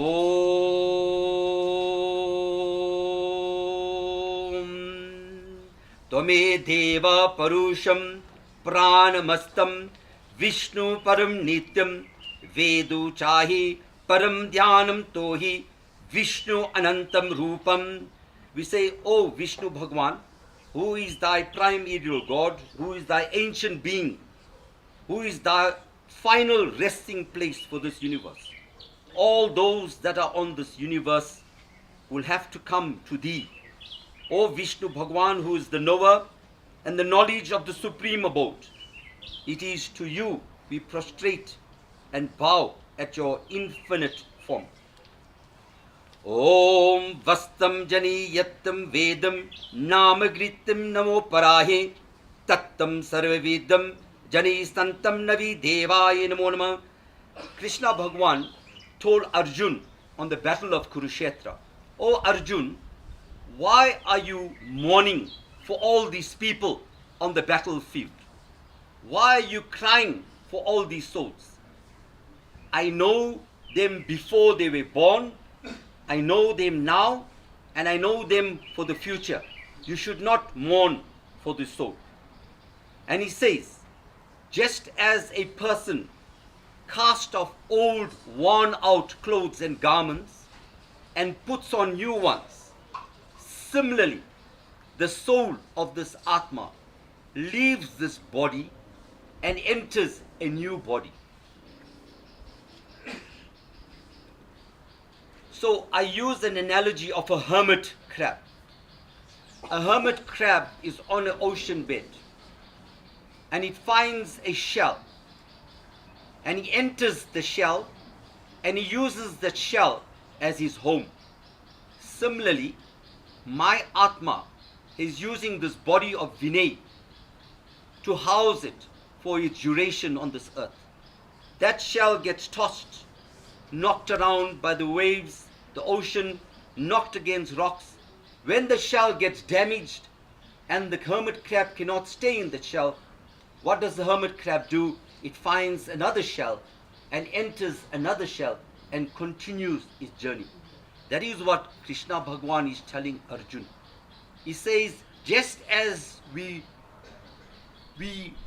Tvame Deva Parusham Pranamastam Vishnu Param Nityam Vedu Chahi Param Dhyanam Tohi Vishnu Anantam Rupam. We say, O Vishnu Bhagwan, who is thy primordial God, who is thy ancient being, who is thy final resting place for this universe. All those that are on this universe will have to come to thee. O Vishnu Bhagwan, who is the knower and the knowledge of the supreme abode. It is to you we prostrate and bow at your infinite form. Om Vastam Jani Yattam Vedam Namagritam Namo Parahe Tattam Sarvavedam Jani Santam Navi Devaya Namo Namah. Krishna Bhagwan told Arjun on the battle of Kurukshetra, O Arjun, why are you mourning for all these people on the battlefield? Why are you crying for all these souls? I know them before they were born, I know them now, and I know them for the future. You should not mourn for the soul. And he says, just as a person casts off old, worn out clothes and garments and puts on new ones, similarly, the soul of this Atma leaves this body and enters a new body. So I use an analogy of a hermit crab. A hermit crab is on an ocean bed and it finds a shell. And he enters the shell and he uses that shell as his home. Similarly, my Atma is using this body of Vinay to house it for its duration on this earth. That shell gets tossed, knocked around by the waves, the ocean, knocked against rocks. When the shell gets damaged and the hermit crab cannot stay in the shell, what does the hermit crab do? It finds another shell and enters another shell and continues its journey. That is what Krishna Bhagwan is telling Arjun. He says, just as we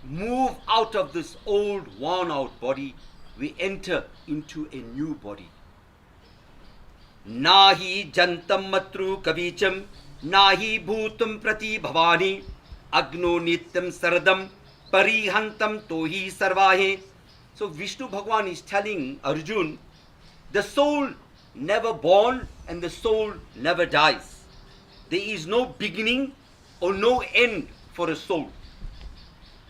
move out of this old, worn out body, we enter into a new body. Nahi jantam matru kavicham, nahi bhutam prati bhavani, agno nityam saradam, parihantam tohi sarvahe. So Vishnu Bhagwan is telling Arjun, the soul never born and the soul never dies. There is no beginning or no end for a soul.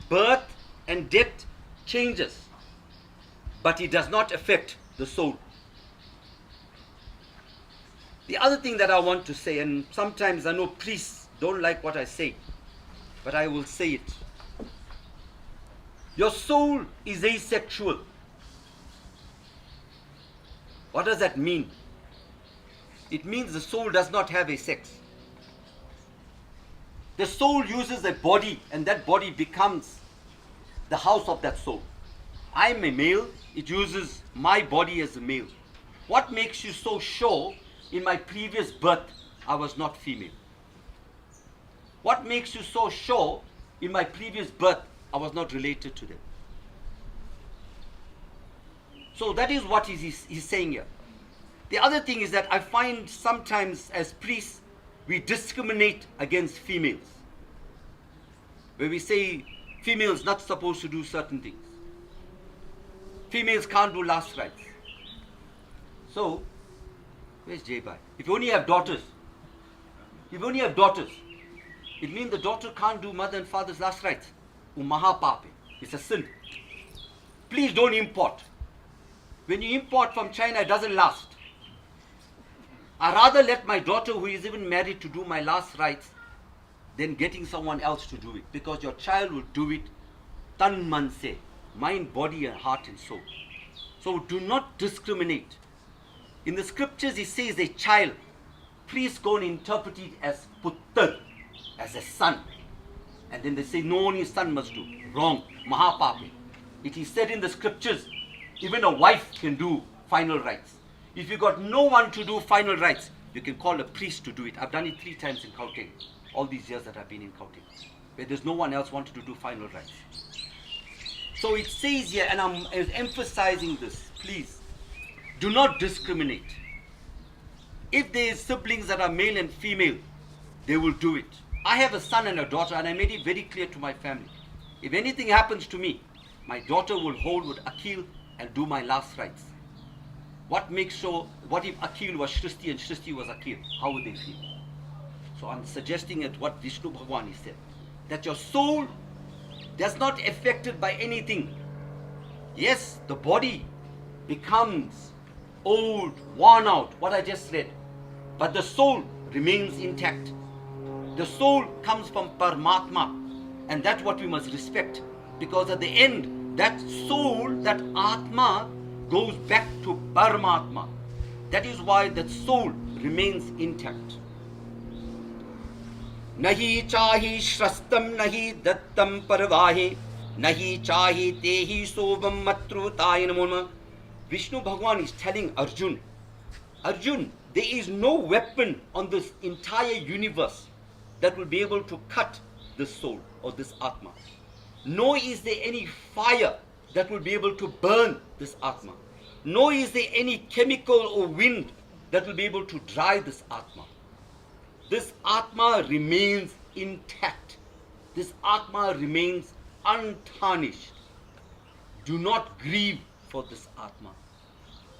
Birth and death changes, but it does not affect the soul. The other thing that I want to say, and sometimes I know priests don't like what I say, but I will say it. Your soul is asexual. What does that mean? It means the soul does not have a sex. The soul uses a body, and that body becomes the house of that soul. I'm a male, it uses my body as a male. What makes you so sure in my previous birth I was not female? What makes you so sure in my previous birth I was not related to them? So that is what he's saying here. The other thing is that I find sometimes as priests we discriminate against females, where we say females not supposed to do certain things. Females can't do last rites. So, where's Jaybai? If you only have daughters, it means the daughter can't do mother and father's last rites. Mahapape. It's a sin. Please don't import. When you import from China, it doesn't last. I rather let my daughter, who is even married, to do my last rites than getting someone else to do it, because your child will do it tan man se, mind, body and heart and soul. So do not discriminate. In the scriptures it says a child, priests go and interpret it as puttar, as a son, and then they say no, only son must do. Wrong. Mahapapi. It is said in the scriptures even a wife can do final rites. If you got no one to do final rites, you can call a priest to do it. I've done it 3 times in Gauteng, all these years that I've been in Gauteng, where there's no one else wanted to do final rites. So it says here, and I'm emphasizing this, please, do not discriminate. If there are siblings that are male and female, they will do it. I have a son and a daughter, and I made it very clear to my family. If anything happens to me, my daughter will hold with Akhil and do my last rites. What makes sure, what if Akhil was Shristi and Shristi was Akhil? How would they feel? So I'm suggesting it what Vishnu Bhagwan said, that your soul does not affected by anything. Yes, the body becomes old, worn out, what I just read, but the soul remains intact. The soul comes from Paramatma, and that's what we must respect, because at the end, that soul, that Atma, goes back to Paramatma. That is why that soul remains intact. Nahi chahi shrastam nahi dattam parvahe nahi chahi tehi sobam matrutaye namo. Vishnu Bhagwan is telling Arjun, Arjun, there is no weapon on this entire universe that will be able to cut this soul or this Atma. Nor is there any fire that will be able to burn this Atma. Nor is there any chemical or wind that will be able to dry this Atma. This Atma remains intact. This Atma remains untarnished. Do not grieve for this Atma.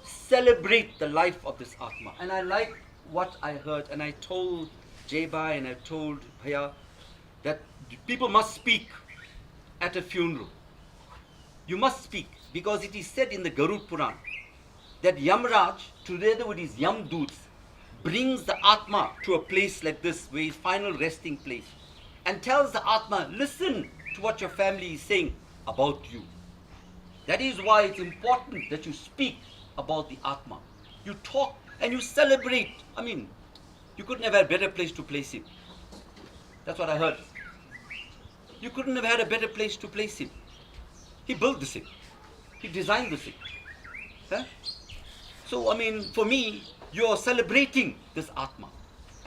Celebrate the life of this Atma. And I like what I heard, and I told Jaybai and I told Bhaiya that people must speak at a funeral. You must speak, because it is said in the Garud Puran that Yamraj, together with his Yam Doots, brings the Atma to a place like this, where his final resting place, and tells the Atma, listen to what your family is saying about you. That is why it's important that you speak about the Atma. You talk and you celebrate. I mean, you couldn't have had a better place to place him. That's what I heard. You couldn't have had a better place to place him. He built this thing. He designed this thing. Huh? So, I mean, for me, you're celebrating this Atma.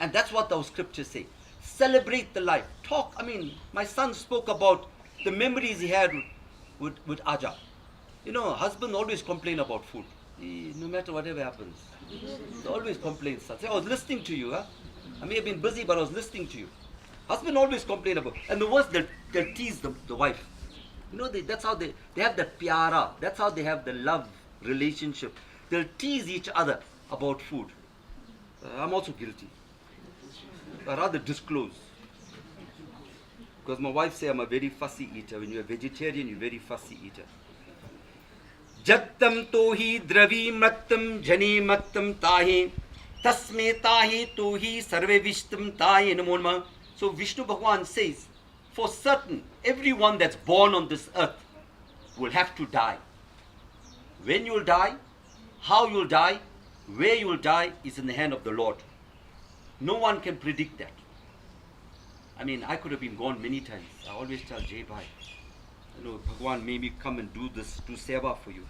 And that's what those scriptures say. Celebrate the life. Talk. I mean, my son spoke about the memories he had with Aja. You know, husband always complain about food. No matter whatever happens, he always complains. Say, I was listening to you. Huh? I may have been busy, but I was listening to you. Husband always complain about. And the worst, they'll tease the wife. You know, that's how they have that pyara. That's how they have the love relationship. They'll tease each other. about food. I'm also guilty. I rather disclose. Because my wife says I'm a very fussy eater. When you're a vegetarian, you're a very fussy eater. Jattam tohi dravi mattam jani mattam tahi tasme tahi tohi sarve vishtam tahi namorma. So Vishnu Bhagwan says, for certain, everyone that's born on this earth will have to die. When you'll die, how you'll die, where you'll die is in the hand of the Lord. No one can predict that. I mean, I could have been gone many times. I always tell Jay Bhai, Bhagwan made me come and do this, do seva for you.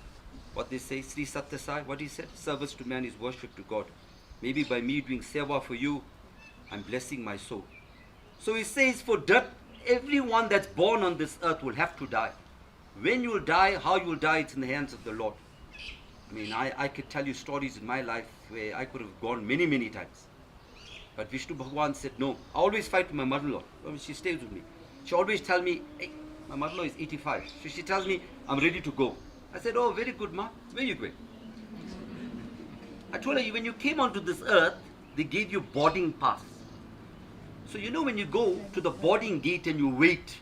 What they say, Sri Satya Sai, what he said, service to man is worship to God. Maybe by me doing seva for you, I'm blessing my soul. So he says, for that, everyone that's born on this earth will have to die. When you will die, how you will die, it's in the hands of the Lord. I mean, I could tell you stories in my life where I could have gone many, many times. But Vishnu Bhagwan said, no. I always fight with my mother-in-law. She stays with me. She always tells me, hey, my mother-in-law is 85. So she tells me, I'm ready to go. I said, oh, very good, ma. Where are you going? I told her, when you came onto this earth, they gave you boarding pass. So when you go to the boarding gate and you wait,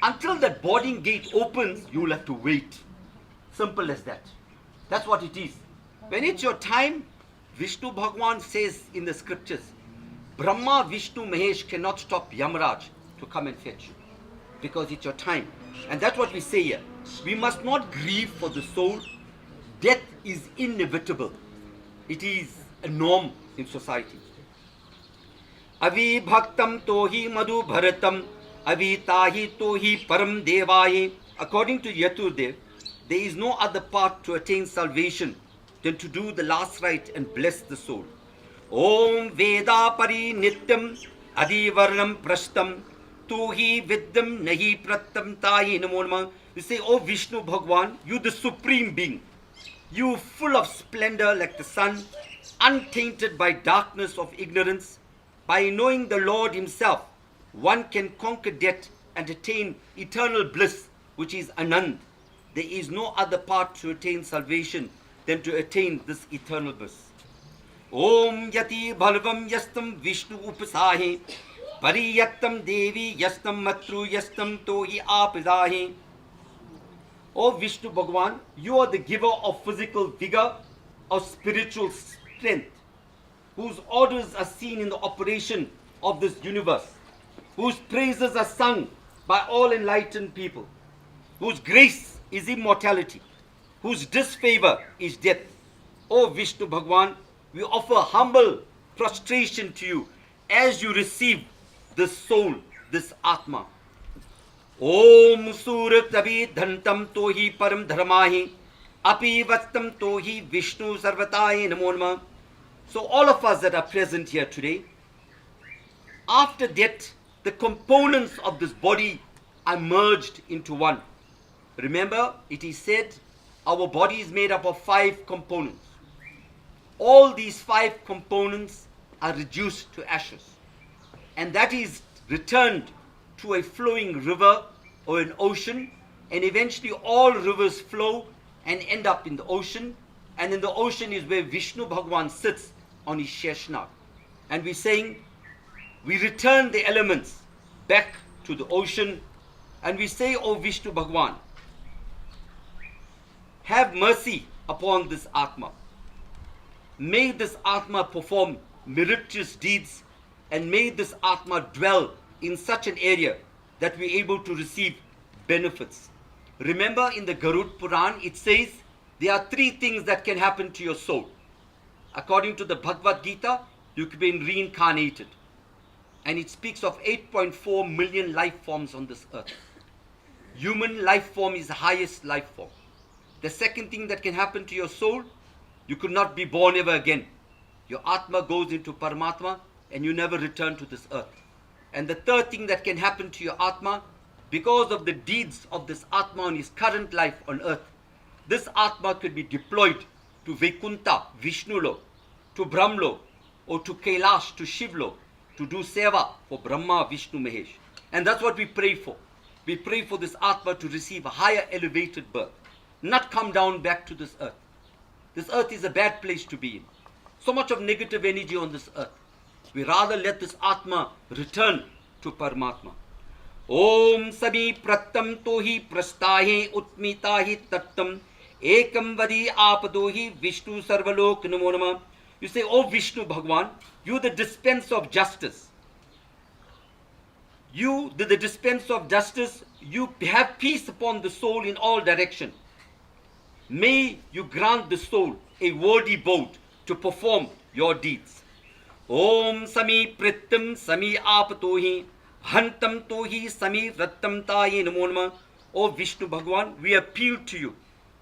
until that boarding gate opens, you will have to wait. Simple as that. That's what it is. When it's your time, Vishnu Bhagwan says in the scriptures, Brahma, Vishnu, Mahesh cannot stop Yamaraj to come and fetch you. Because it's your time. And that's what we say here. We must not grieve for the soul. Death is inevitable. It is a norm in society. Avi bhaktam tohi madhu bharatam avi tahi tohi param devaye. According to Yaturdev, there is no other path to attain salvation than to do the last rite and bless the soul. Om Veda Pari Nityam Adi Varnam Prashtam Tuhi Vidyam Nahi Prattam Tahi Namo Namah. You say, oh Vishnu Bhagwan, you the supreme being. You full of splendor like the sun, untainted by darkness of ignorance. By knowing the Lord himself, one can conquer death and attain eternal bliss, which is Anand. There is no other path to attain salvation than to attain this eternal bliss. Om Yati Bhalvam Yastam Vishnu Upasahi Pariyattam Devi Yastam Matru Yastam Tohi Apidahi. O Vishnu Bhagwan, you are the giver of physical vigor, of spiritual strength, whose orders are seen in the operation of this universe, whose praises are sung by all enlightened people, whose grace is immortality, whose disfavor is death. O Vishnu Bhagwan, we offer humble prostration to you as you receive this soul, this Atma. Om Surat Abhidhantam Tohi Param Dharmahi Api Vastam Tohi Vishnu Sarvatahi Namo Namah. So all of us that are present here today, after death, the components of this body are merged into one. Remember, it is said our body is made up of 5 components. All these 5 components are reduced to ashes. And that is returned to a flowing river or an ocean. And eventually all rivers flow and end up in the ocean. And in the ocean is where Vishnu Bhagwan sits on his Sheshnag. And we're saying, we return the elements back to the ocean. And we say, O Vishnu Bhagwan, have mercy upon this Atma. May this Atma perform meritorious deeds, and may this Atma dwell in such an area that we're able to receive benefits. Remember in the Garud Puran, it says there are 3 things that can happen to your soul. According to the Bhagavad Gita, you can be reincarnated. And it speaks of 8.4 million life forms on this earth. Human life form is the highest life form. The second thing that can happen to your soul, you could not be born ever again. Your Atma goes into Paramatma and you never return to this earth. And the third thing that can happen to your Atma, because of the deeds of this Atma in his current life on earth, this Atma could be deployed to Vaikunta, Vishnulo, to Brahmlo, or to Kailash, to Shivlo, to do seva for Brahma, Vishnu, Mahesh. And that's what we pray for. We pray for this Atma to receive a higher elevated birth, not come down back to this earth. This earth is a bad place to be in. so much of negative energy on this earth. We rather let this Atma return to Paramatma. Om Sami Prattam Tohi Prastahe Utmitahi Tattam Ekam Vadi Apadohi Vishnu Sarvalok Namo Namah. You say, oh Vishnu Bhagwan, you the dispenser of justice. You, the dispenser of justice, you have peace upon the soul in all direction. May you grant the soul a worthy boat to perform your deeds. Om Sami Prittam Sami Apatohi Hantam Tohi Sami Rattam Taye Namo Namah. O Vishnu Bhagwan, we appeal to you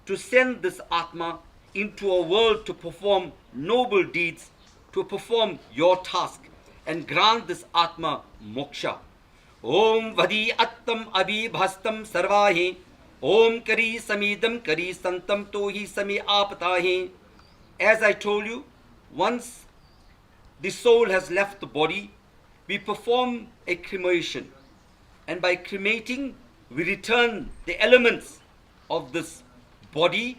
to send this Atma into a world to perform noble deeds, to perform your task, and grant this Atma moksha. Om Vadi Attam Abhibhastam Sarvahe Om Kari Samidam Kari Santam Tohi Sami Apatahe. As I told you, once the soul has left the body, we perform a cremation. And by cremating, we return the elements of this body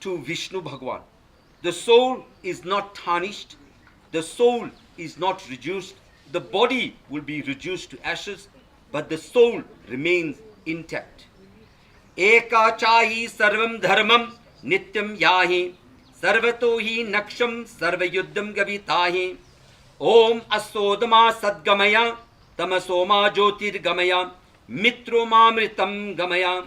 to Vishnu Bhagwan. The soul is not tarnished. The soul is not reduced. The body will be reduced to ashes, but the soul remains intact. Eka chahi sarvam dharmam nityam yahi sarvato hi naksham sarvayuddham gavitahi. Om asodama sadgamaya tamasoma jyotirgamaya mitro mamritam gamaya.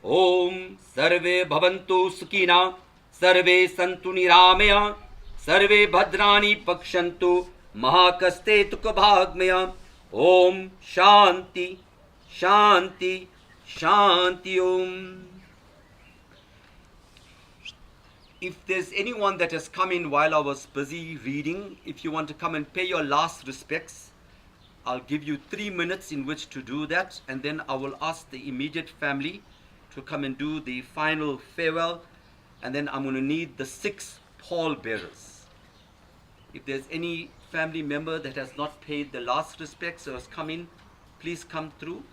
Om sarve bhavantu sukhina sarve santu niramaya sarve bhadrani pakshantu mahakaste tukabhagmaya. Om Shanti Shanti Shanti Om. If there's anyone that has come in while I was busy reading, if you want to come and pay your last respects, I'll give you 3 minutes in which to do that, and then I will ask the immediate family to come and do the final farewell, and then I'm going to need the 6 pallbearers. If there's any family member that has not paid the last respects or has come in, please come through.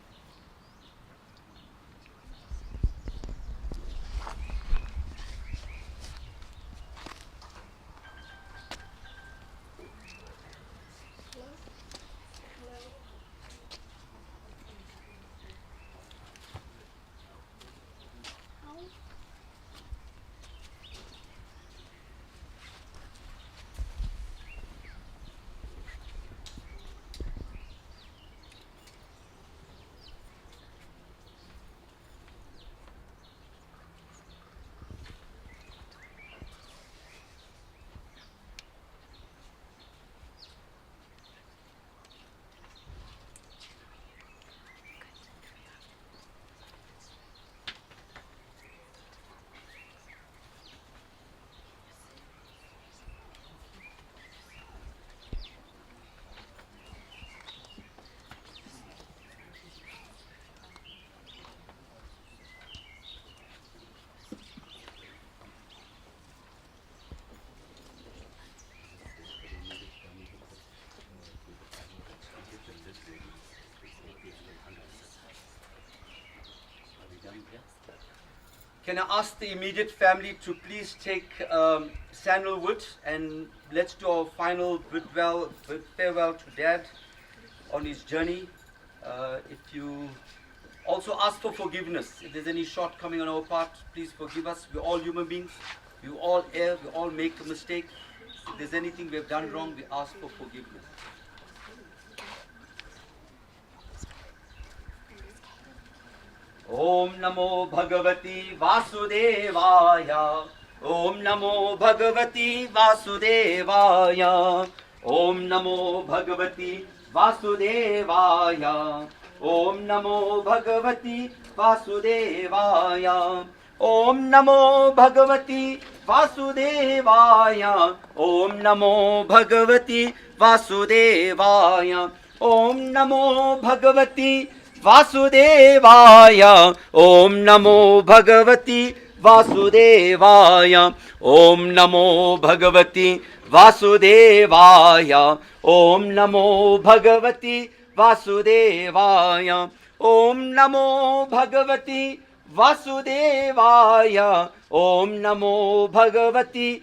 Can I ask the immediate family to please take sandalwood, and let's do our final farewell to Dad on his journey. If you also ask for forgiveness, if there's any shortcoming on our part, please forgive us. We're all human beings. We all err. We all make a mistake. If there's anything we have done wrong, we ask for forgiveness. Om Namo Bhagavati Vasudevaya. Om Namo Bhagavati Vasudevaya. Om Namo Bhagavati Vasudevaya. Om Namo Bhagavati Vasudevaya. Om Namo Bhagavati Vasudevaya. Om Namo Bhagavati Vasudevaya. Om Namo Bhagavati Vasudevaya. Om Namo Bhagavati Vasudevaya. Om Namo Bhagavati Vasudevaya. Om Namo Bhagavati Vasudevaya. Om Namo Bhagavati Vasudevaya. Om Namo Bhagavati